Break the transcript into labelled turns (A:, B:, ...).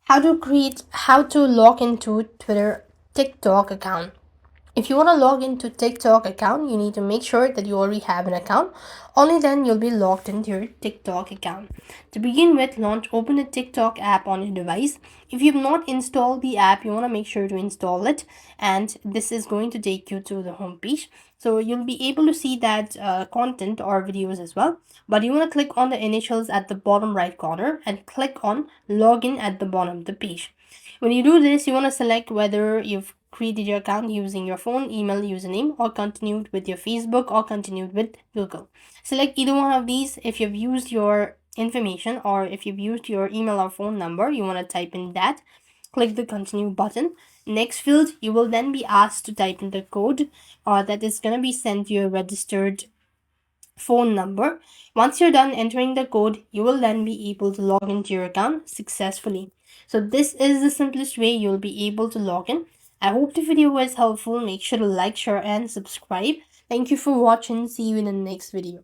A: How to log into Twitter TikTok account. If you want to log into TikTok account, you need to make sure that you already have an account. Only then you'll be logged into your TikTok account. To begin with, open the TikTok app on your device. If you've not installed the app, you want to make sure to install it, and this is going to take you to the home page. So you'll be able to see that content or videos as well. But you want to click on the initials at the bottom right corner and click on login at the bottom of the page. When you do this, you want to select whether you've created your account using your phone, email, username, or continued with your Facebook, or continued with Google. Select either one of these. If you've used your information, or if you've used your email or phone number, you want to type in that. Click the continue button. Next field, you will then be asked to type in the code that is going to be sent to your registered phone number. Once you're done entering the code, you will then be able to log into your account successfully. So this is the simplest way you'll be able to log in. I hope the video was helpful. Make sure to like, share, and subscribe. Thank you for watching. See you in the next video.